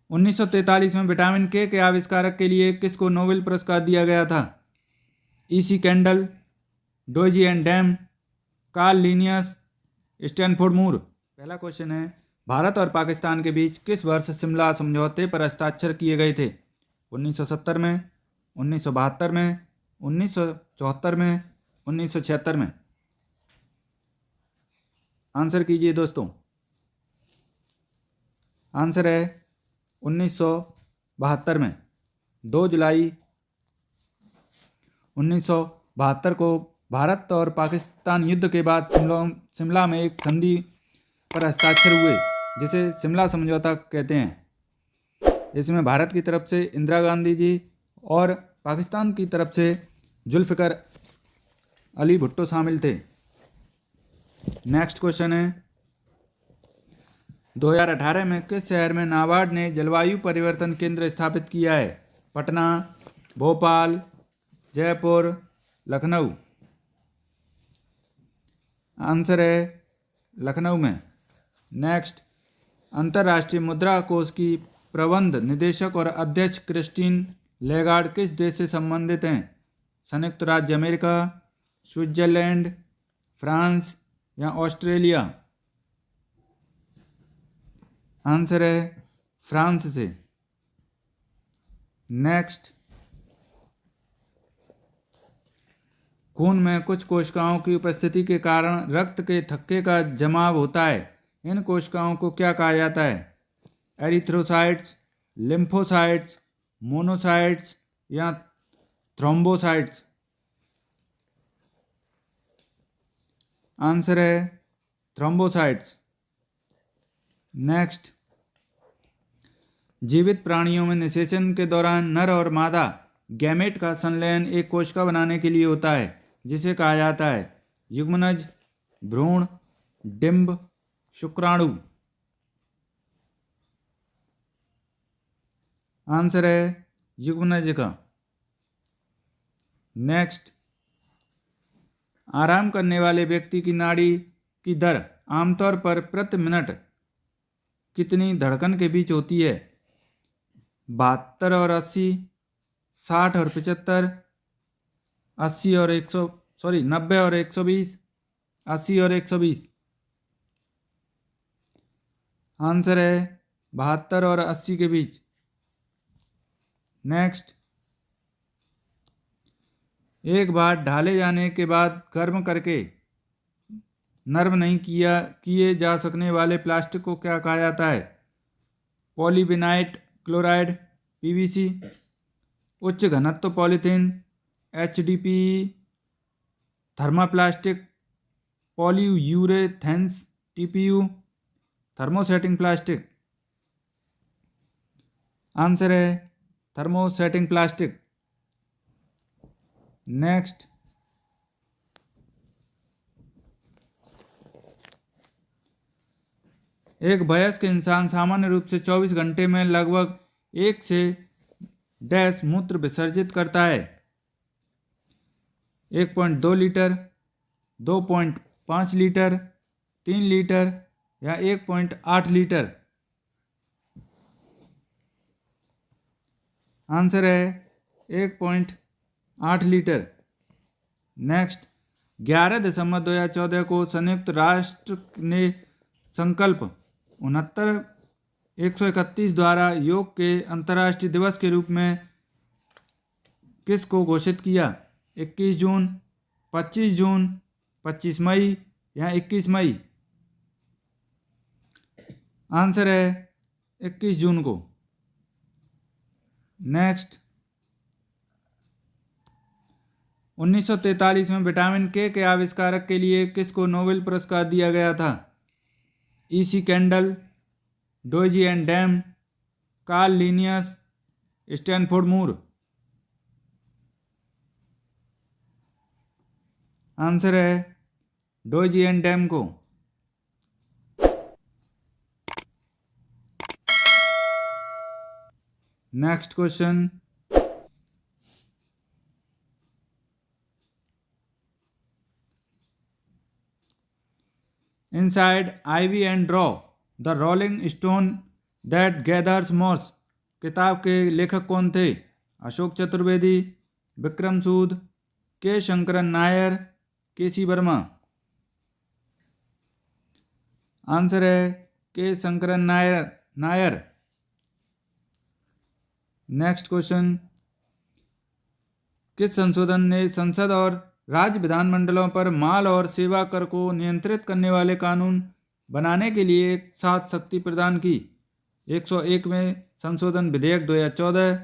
1943 में विटामिन के आविष्कारक के लिए किसको नोबेल पुरस्कार दिया गया था? EC Kendall, Doisy and Dam, Carl Linnaeus, Stanford Moore. पहला क्वेश्चन है, भारत और पाकिस्तान के बीच किस वर्ष शिमला समझौते पर हस्ताक्षर किए गए थे? 1970 में, 1972 में, 1974 में, 1976 में। आंसर कीजिए दोस्तों। आंसर है 1972 में। 2 जुलाई 1972 को भारत और पाकिस्तान युद्ध के बाद शिमला में एक संधि पर हस्ताक्षर हुए, जिसे शिमला समझौता कहते हैं। इसमें भारत की तरफ से इंदिरा गांधी जी और पाकिस्तान की तरफ से जुल्फ़िकार अली भुट्टो शामिल थे। नेक्स्ट क्वेश्चन है, 2018 में किस शहर में नाबार्ड ने जलवायु परिवर्तन केंद्र स्थापित किया है? पटना, भोपाल, जयपुर, लखनऊ। आंसर है लखनऊ में। नेक्स्ट, अंतर्राष्ट्रीय मुद्रा कोष की प्रबंध निदेशक और अध्यक्ष क्रिस्टीन लेगार्ड किस देश से संबंधित हैं? संयुक्त राज्य अमेरिका, स्विट्जरलैंड, फ्रांस या ऑस्ट्रेलिया। आंसर है फ्रांस से। नेक्स्ट, खून में कुछ कोशिकाओं की उपस्थिति के कारण रक्त के थक्के का जमाव होता है। इन कोशिकाओं को क्या कहा जाता है? एरिथ्रोसाइट्स, लिम्फोसाइट्स, मोनोसाइट्स या थ्रोम्बोसाइट्स। आंसर है थ्रोम्बोसाइट्स। नेक्स्ट, जीवित प्राणियों में निषेचन के दौरान नर और मादा गैमेट का संलयन एक कोशिका बनाने के लिए होता है, जिसे कहा जाता है युग्मनज, भ्रूण, डिंब, शुक्राणु। आंसर है युग्मनज का। नेक्स्ट, आराम करने वाले व्यक्ति की नाड़ी की दर आमतौर पर प्रति मिनट कितनी धड़कन के बीच होती है? 72 और 80, 60 और 75, 90 और 120, 80 और 120। आंसर है 72 और 80 के बीच। नेक्स्ट, एक बार ढाले जाने के बाद गर्म करके नर्म नहीं किए जा सकने वाले प्लास्टिक को क्या कहा जाता है? पॉलीविनाइट क्लोराइड, पीवीसी, उच्च घनत्व polythene, HDPE, thermoplastic, polyurethanes, TPU, thermosetting plastic. Answer है थर्मोसेटिंग प्लास्टिक। नेक्स्ट, एक वयस्क इंसान सामान्य रूप से 24 घंटे में लगभग 1 से डैश मूत्र विसर्जित करता है। 1.2 लीटर, 2.5 लीटर, 3 लीटर या 1.8 लीटर। आंसर है 1.8 लीटर। नेक्स्ट, 11 दिसंबर 2014 को संयुक्त राष्ट्र ने संकल्प 69/131 द्वारा योग के अंतर्राष्ट्रीय दिवस के रूप में किस को घोषित किया? 21 जून, 25 जून, 25 मई या 21 मई। आंसर है 21 जून को। नेक्स्ट, 1943 में विटामिन के आविष्कारक के लिए किसको नोबेल पुरस्कार दिया गया था? EC Kendall, Doisy and Dam, Carl Linnaeus, Stanford Moore. Answer है डोजी एंड डैम को। Next question, inside ivy and draw the rolling stone that gathers moss किताब के लेखक कौन थे? अशोक चतुर्वेदी, विक्रम सूद, के शंकरन नायर, केसी वर्मा। आंसर है के शंकरन नायर। नेक्स्ट क्वेश्चन, किस संशोधन ने संसद और राज्य विधानमंडलों पर माल और सेवा कर को नियंत्रित करने वाले कानून बनाने के लिए एक साथ शक्ति प्रदान की? 101वें संशोधन विधेयक 2014,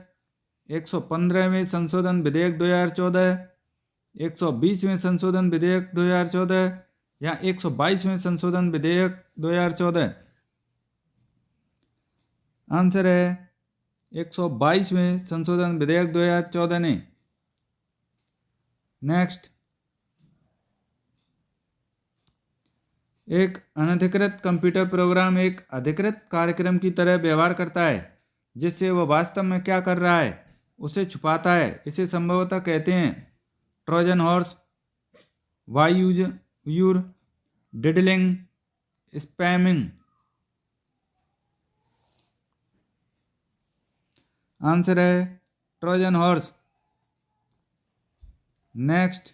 115वें संशोधन विधेयक 2014, 120वें संशोधन विधेयक 2014 या 122वें संशोधन विधेयक 2014? आंसर है 122वें संशोधन विधेयक 2014 ने। नेक्स्ट, एक अनधिकृत कंप्यूटर प्रोग्राम एक अधिकृत कार्यक्रम की तरह व्यवहार करता है, जिससे वह वास्तव में क्या कर रहा है उसे छुपाता है। इसे संभवतः कहते हैं ट्रोजन हॉर्स, वायूर, डिडलिंग, स्पैमिंग। आंसर है ट्रोजन हॉर्स। नेक्स्ट,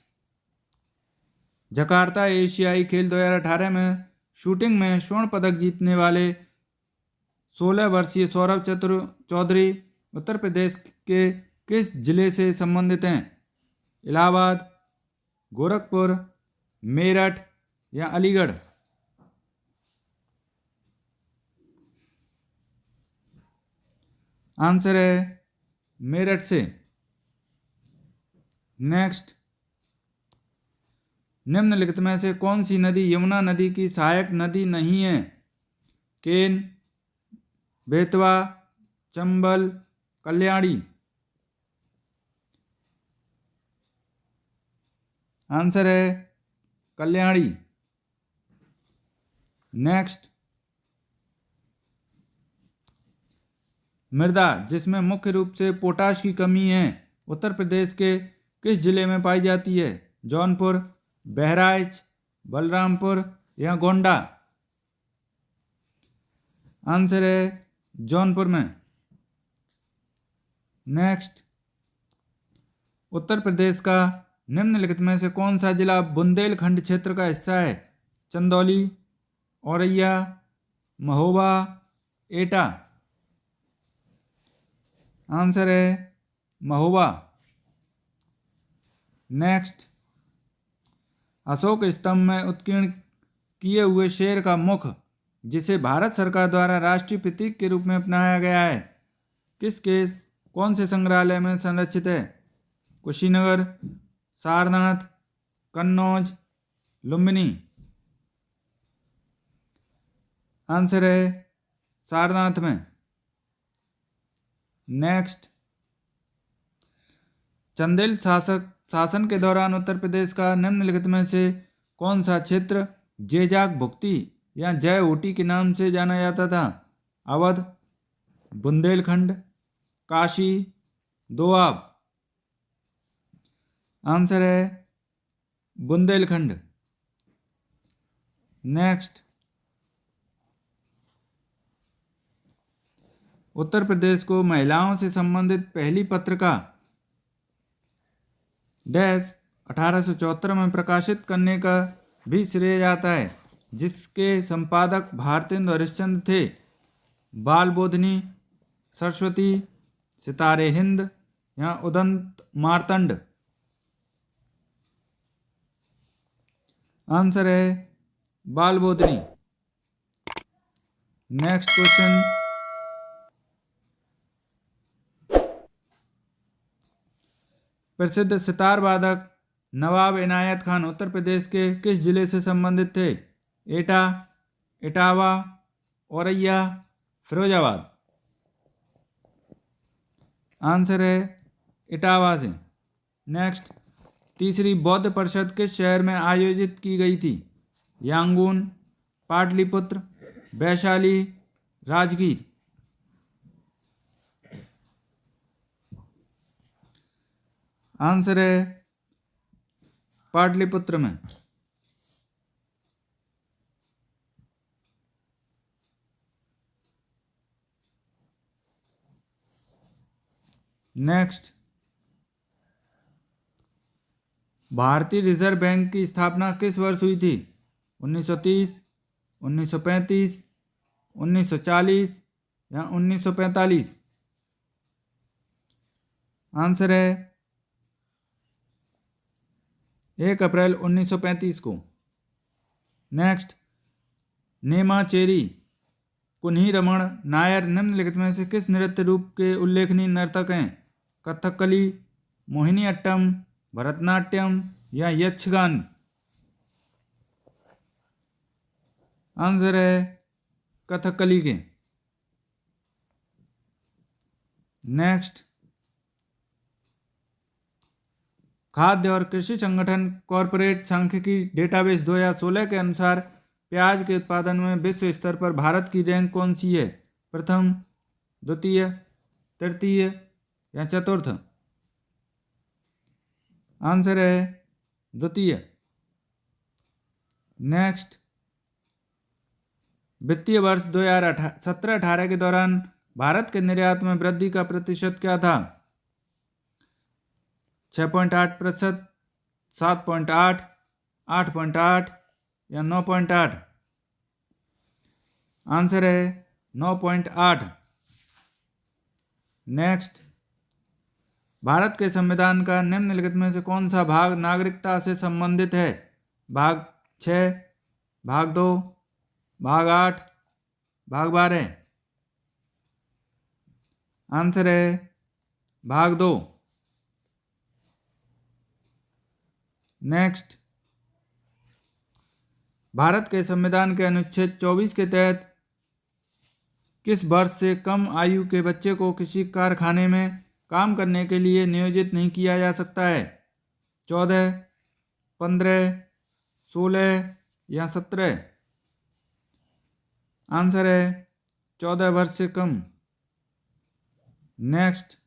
जकार्ता एशियाई खेल 2018 में शूटिंग में स्वर्ण पदक जीतने वाले 16 वर्षीय सौरभ चौधरी उत्तर प्रदेश के किस जिले से संबंधित हैं? इलाहाबाद, गोरखपुर, मेरठ या अलीगढ़? आंसर है मेरठ से। नेक्स्ट, निम्नलिखित में से कौन सी नदी यमुना नदी की सहायक नदी नहीं है? केन, बेतवा, चंबल, कल्याणी? आंसर है कल्याणी। नेक्स्ट, मृदा जिसमें मुख्य रूप से पोटाश की कमी है उत्तर प्रदेश के किस जिले में पाई जाती है? जौनपुर, बहराइच, बलरामपुर या गोंडा? आंसर है जौनपुर में। नेक्स्ट, उत्तर प्रदेश का निम्नलिखित में से कौन सा जिला बुंदेलखंड क्षेत्र का हिस्सा है? चंदौली, औरैया, महोबा, एटा? आंसर है महोबा। नेक्स्ट, अशोक स्तंभ में उत्कीर्ण किए हुए शेर का मुख, जिसे भारत सरकार द्वारा राष्ट्रीय प्रतीक के रूप में अपनाया गया है, कौन से संग्रहालय में संरक्षित है? कुशीनगर, सारनाथ, कन्नौज, लुम्बिनी? आंसर है सारनाथ में। नेक्स्ट, चंदेल शासन के दौरान उत्तर प्रदेश का निम्नलिखित में से कौन सा क्षेत्र जेजाक भुक्ति या जय ऊटी के नाम से जाना जाता था? अवध, बुंदेलखंड, काशी, दोआब? आंसर है बुंदेलखंड। नेक्स्ट, उत्तर प्रदेश को महिलाओं से संबंधित पहली पत्रिका डैश 1874 में प्रकाशित करने का भी श्रेय जाता है, जिसके संपादक भारतेंदु हरिश्चंद्र थे? बाल बोधनी, सरस्वती, सितारे हिंद या उदंत मार्तंड? आंसर है बाल बोधनी। नेक्स्ट क्वेश्चन, प्रसिद्ध सितार वादक नवाब इनायत खान उत्तर प्रदेश के किस जिले से संबंधित थे? एटा, इटावा, औरैया, फिरोजाबाद? आंसर है इटावा से। नेक्स्ट, तीसरी बौद्ध परिषद किस शहर में आयोजित की गई थी? यांगून, पाटलिपुत्र, वैशाली, राजगीर? आंसर है पाटलिपुत्र में। नेक्स्ट, भारतीय रिजर्व बैंक की स्थापना किस वर्ष हुई थी? 1930, 1935, 1940 या 1945? आंसर है 1 अप्रैल 1935 को। नेक्स्ट, नेमाचेरी कुन्ही रमण नायर निम्नलिखित में से किस नृत्य रूप के उल्लेखनीय नर्तक हैं? कथकली, मोहिनीअट्टम, भरतनाट्यम या यक्षगान? आंसर है कथकली के। नेक्स्ट, खाद्य और कृषि संगठन कॉरपोरेट सांख्यिकी डेटाबेस 2016 के अनुसार प्याज के उत्पादन में विश्व स्तर पर भारत की रैंक कौन सी है? प्रथम, द्वितीय, तृतीय या चतुर्थ? आंसर है द्वितीय। नेक्स्ट, वित्तीय वर्ष 2017-18 के दौरान भारत के निर्यात में वृद्धि का प्रतिशत क्या था? 6.8%, 7.8, 8.8 या 9.8? आंसर है 9.8। नेक्स्ट, भारत के संविधान का निम्नलिखित में से कौन सा भाग नागरिकता से संबंधित है? भाग 6, भाग 2, भाग 8, भाग 12? आंसर है भाग 2। नेक्स्ट, भारत के संविधान के अनुच्छेद 24 के तहत किस वर्ष से कम आयु के बच्चे को किसी कारखाने में काम करने के लिए नियोजित नहीं किया जा सकता है? 14, 15, 16 या 17? आंसर है 14 वर्ष से कम। नेक्स्ट,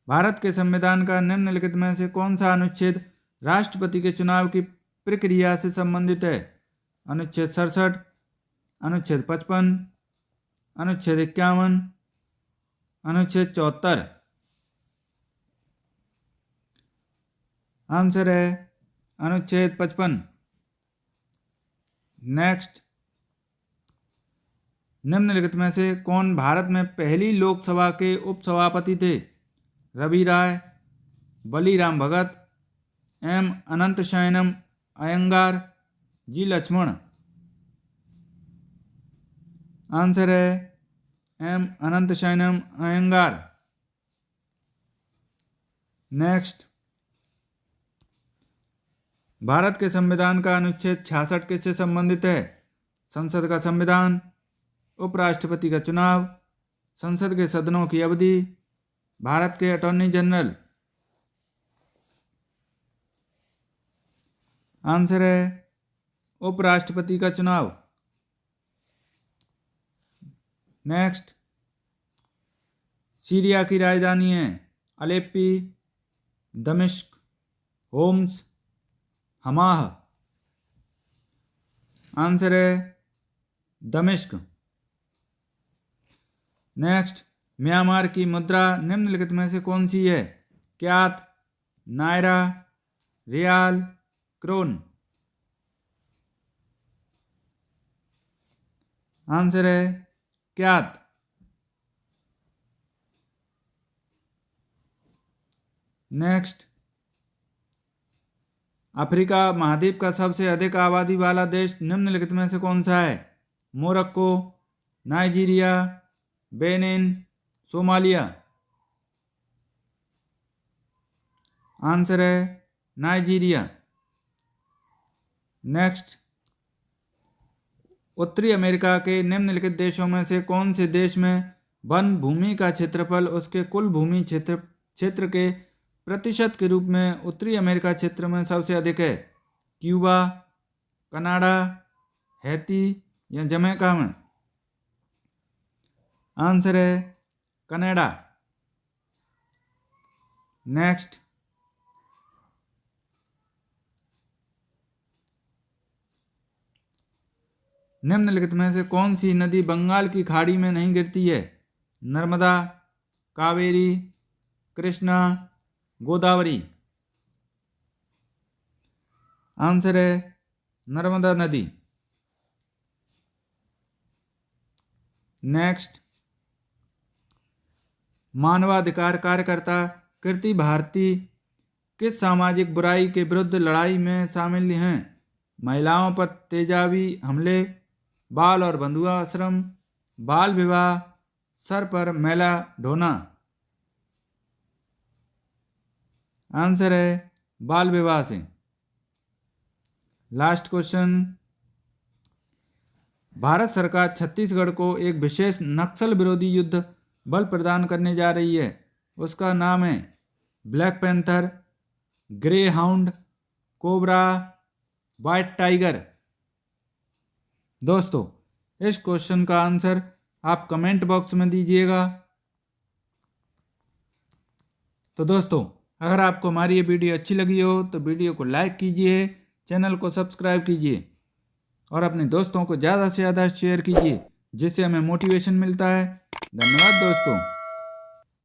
भारत के संविधान का निम्नलिखित में से कौन सा अनुच्छेद राष्ट्रपति के चुनाव की प्रक्रिया से संबंधित है? अनुच्छेद 67, अनुच्छेद 55, अनुच्छेद 51, अनुच्छेद 74? आंसर है अनुच्छेद 55। नेक्स्ट, निम्नलिखित में से कौन भारत में पहली लोकसभा के उपसभापति थे? रवि राय, बलीराम भगत, एम अनंत शयनम अयंगार, जी लक्ष्मण? आंसर है एम अनंत शयनम अयंगार। नेक्स्ट, भारत के संविधान का अनुच्छेद 66 किससे संबंधित है? संसद का संविधान, उपराष्ट्रपति का चुनाव, संसद के सदनों की अवधि, भारत के अटॉर्नी जनरल? आंसर है उपराष्ट्रपति का चुनाव। नेक्स्ट, सीरिया की राजधानी है अलेप्पी, दमिश्क, होम्स, हमाह? आंसर है दमिश्क। नेक्स्ट, म्यांमार की मुद्रा निम्नलिखित में से कौन सी है? Kyat, naira, riyal, krone? Answer है क्यात। नेक्स्ट, अफ्रीका महाद्वीप का सबसे अधिक आबादी वाला देश निम्नलिखित में से कौन सा है? Morocco, Nigeria, Benin, Somalia? Answer है नाइजीरिया। नेक्स्ट, उत्तरी अमेरिका के निम्नलिखित देशों में से कौन से देश में वन भूमि का क्षेत्रफल उसके कुल भूमि क्षेत्र के प्रतिशत के रूप में उत्तरी अमेरिका क्षेत्र में सबसे अधिक है? क्यूबा, कनाडा, हैती या जमैका में? आंसर है कनाडा। नेक्स्ट, निम्नलिखित में से कौन सी नदी बंगाल की खाड़ी में नहीं गिरती है? नर्मदा, कावेरी, कृष्णा, गोदावरी। आंसर है नर्मदा नदी। नेक्स्ट, मानवाधिकार कार्यकर्ता कृति भारती किस सामाजिक बुराई के विरुद्ध लड़ाई में शामिल हैं? महिलाओं पर तेजाबी हमले, बाल और बंधुआ आश्रम, बाल विवाह, सर पर मैला ढोना। आंसर है बाल विवाह से। लास्ट क्वेश्चन, भारत सरकार छत्तीसगढ़ को एक विशेष नक्सल विरोधी युद्ध बल प्रदान करने जा रही है, उसका नाम है black panther, grey hound, cobra, white tiger. दोस्तों, इस क्वेश्चन का आंसर आप कमेंट बॉक्स में दीजिएगा। तो दोस्तों, अगर आपको हमारी ये वीडियो अच्छी लगी हो तो वीडियो को लाइक कीजिए, चैनल को सब्सक्राइब कीजिए और अपने दोस्तों को ज़्यादा से ज़्यादा शेयर कीजिए, जिससे हमें मोटिवेशन मिलता है। धन्यवाद दोस्तों।